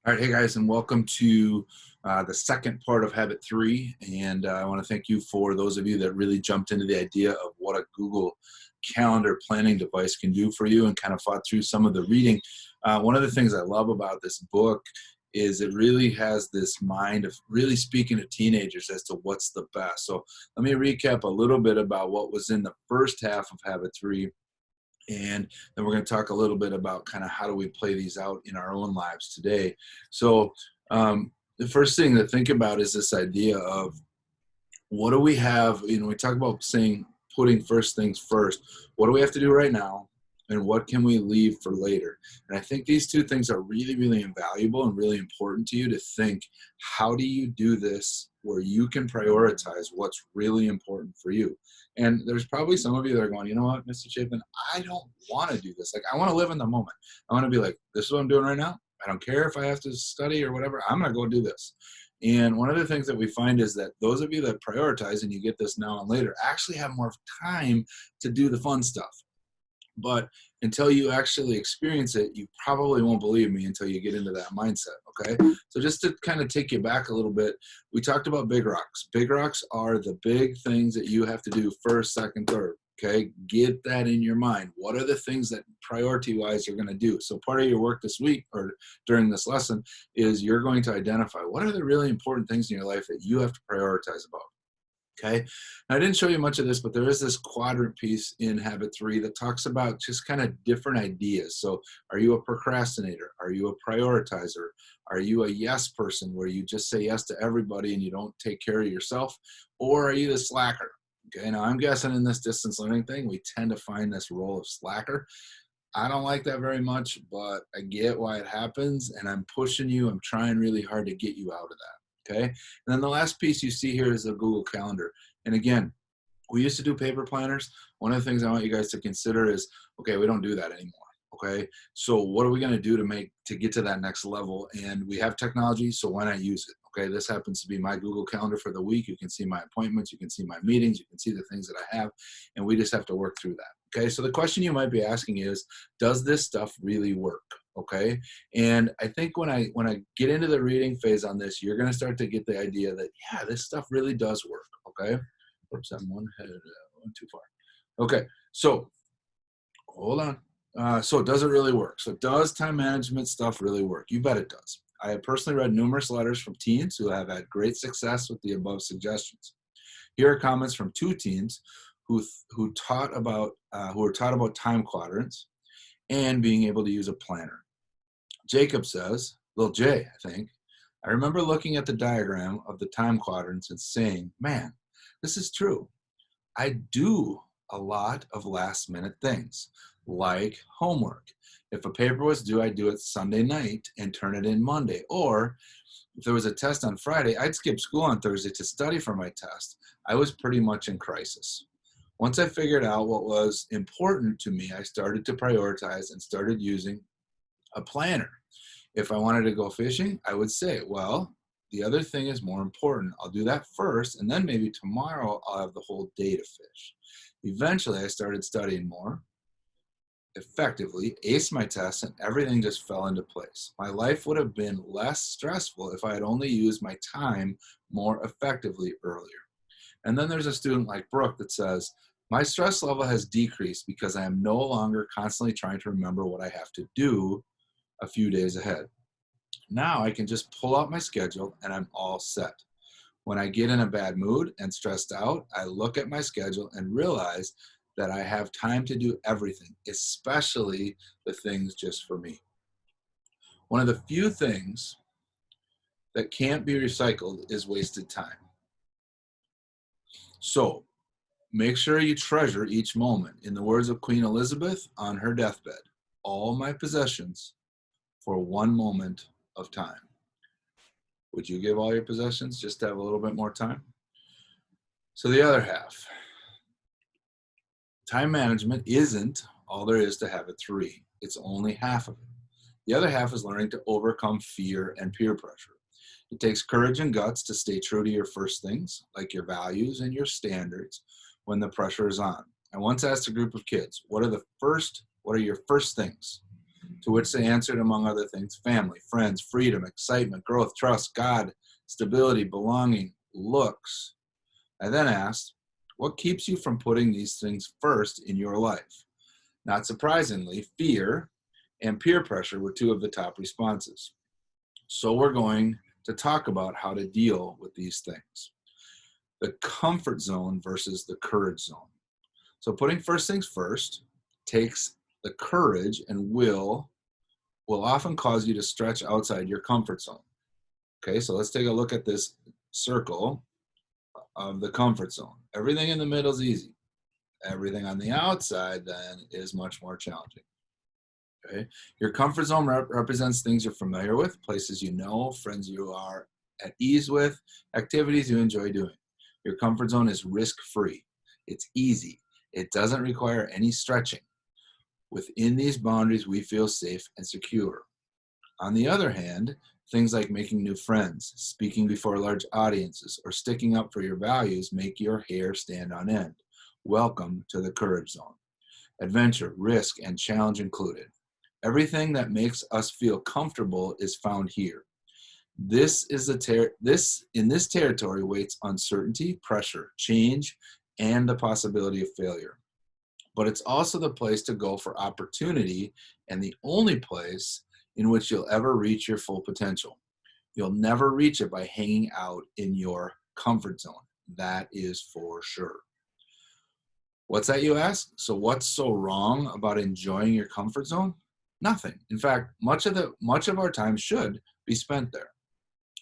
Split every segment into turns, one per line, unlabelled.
All right, hey guys, and welcome to the second part of Habit 3. And I want to thank you for those of you that really jumped into the idea of what a Google Calendar planning device can do for you and kind of fought through some of the reading. One of the things I love about this book is it really has this mind of really speaking to teenagers as to what's the best. So let me recap a little bit about what was in the first half of Habit 3, and then we're going to talk a little bit about kind of how do we play these out in our own lives today. So the first thing to think about is this idea of what do we have. We talk about saying putting first things first. What do we have to do right now, and what can we leave for later? And I think these two things are really, really invaluable and really important to you to think, how do you do this where you can prioritize what's really important for you? And there's probably some of you that are going, you know what, Mr. Chapin, I don't want to do this. Like, I want to live in the moment. I want to be like, this is what I'm doing right now. I don't care if I have to study or whatever. I'm going to go do this. And one of the things that we find is that those of you that prioritize, and you get this now and later, actually have more time to do the fun stuff. But until you actually experience it, you probably won't believe me until you get into that mindset, okay? So just to kind of take you back a little bit, we talked about big rocks. Big rocks are the big things that you have to do first, second, third, okay? Get that in your mind. What are the things that priority-wise you're going to do? So part of your work this week or during this lesson is you're going to identify what are the really important things in your life that you have to prioritize about. Okay, now, I didn't show you much of this, but there is this quadrant piece in Habit 3 that talks about just kind of different ideas. So are you a procrastinator? Are you a prioritizer? Are you a yes person where you just say yes to everybody and you don't take care of yourself? Or are you the slacker? Okay, now I'm guessing in this distance learning thing, we tend to find this role of slacker. I don't like that very much, but I get why it happens, and I'm pushing you. I'm trying really hard to get you out of that. Okay. And then the last piece you see here is the Google Calendar. And again, we used to do paper planners. One of the things I want you guys to consider is, okay, we don't do that anymore. Okay. So what are we going to do to get to that next level? And we have technology, so why not use it? Okay. This happens to be my Google Calendar for the week. You can see my appointments. You can see my meetings. You can see the things that I have. And we just have to work through that. Okay. So the question you might be asking is, does this stuff really work? Okay. And I think when I get into the reading phase on this, you're going to start to get the idea that, yeah, this stuff really does work. Okay. Oops, I'm one head too far. Okay. So hold on. So does it really work? So does time management stuff really work? You bet it does. I have personally read numerous letters from teens who have had great success with the above suggestions. Here are comments from two teens who were taught about time quadrants and being able to use a planner. Jacob says, little J, I think, I remember looking at the diagram of the time quadrants and saying, man, this is true. I do a lot of last minute things, like homework. If a paper was due, I'd do it Sunday night and turn it in Monday. Or if there was a test on Friday, I'd skip school on Thursday to study for my test. I was pretty much in crisis. Once I figured out what was important to me, I started to prioritize and started using a planner. If I wanted to go fishing, I would say, well, the other thing is more important. I'll do that first, and then maybe tomorrow I'll have the whole day to fish. Eventually, I started studying more effectively, aced my tests, and everything just fell into place. My life would have been less stressful if I had only used my time more effectively earlier. And then there's a student like Brooke that says, my stress level has decreased because I am no longer constantly trying to remember what I have to do a few days ahead. Now I can just pull out my schedule and I'm all set. When I get in a bad mood and stressed out, I look at my schedule and realize that I have time to do everything, especially the things just for me. One of the few things that can't be recycled is wasted time. So make sure you treasure each moment. In the words of Queen Elizabeth on her deathbed, all my possessions for one moment of time. Would you give all your possessions just to have a little bit more time? So the other half, time management isn't all there is to Habit 3. It's only half of it. The other half is learning to overcome fear and peer pressure. It takes courage and guts to stay true to your first things, like your values and your standards, when the pressure is on. I once asked a group of kids, what are your first things? to which they answered, among other things, family, friends, freedom, excitement, growth, trust, God, stability, belonging, looks. I then asked, what keeps you from putting these things first in your life? Not surprisingly, fear and peer pressure were two of the top responses. So we're going to talk about how to deal with these things. The comfort zone versus the courage zone. So putting first things first takes the courage and will often cause you to stretch outside your comfort zone. Okay, so let's take a look at this circle of the comfort zone. Everything in the middle is easy. Everything on the outside then is much more challenging. Okay, your comfort zone represents things you're familiar with, places you know, friends you are at ease with, activities you enjoy doing. Your comfort zone is risk-free. It's easy. It doesn't require any stretching. Within these boundaries, we feel safe and secure. On the other hand, things like making new friends, speaking before large audiences, or sticking up for your values make your hair stand on end. Welcome to the courage zone. Adventure, risk, and challenge included. Everything that makes us feel comfortable is found here. This in this territory waits uncertainty, pressure, change, and the possibility of failure. But it's also the place to go for opportunity and the only place in which you'll ever reach your full potential. You'll never reach it by hanging out in your comfort zone. That is for sure. What's that, you ask? So what's so wrong about enjoying your comfort zone? Nothing. In fact, much of our time should be spent there.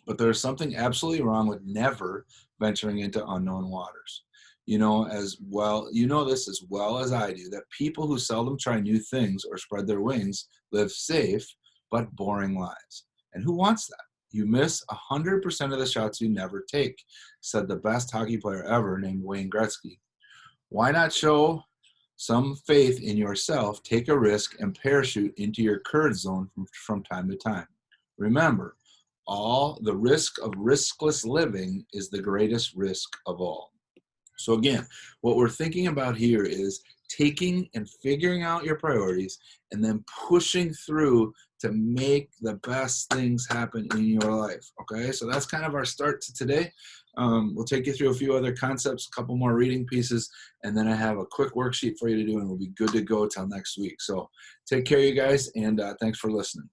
But there's something absolutely wrong with never venturing into unknown waters. You know this as well as I do, that people who seldom try new things or spread their wings live safe but boring lives. And who wants that? You miss 100% of the shots you never take, said the best hockey player ever named Wayne Gretzky. Why not show some faith in yourself, take a risk, and parachute into your courage zone from time to time? Remember, all the risk of riskless living is the greatest risk of all. So again, what we're thinking about here is taking and figuring out your priorities and then pushing through to make the best things happen in your life. Okay, so that's kind of our start to today. We'll take you through a few other concepts, a couple more reading pieces, and then I have a quick worksheet for you to do, and we'll be good to go till next week. So take care, you guys, and thanks for listening.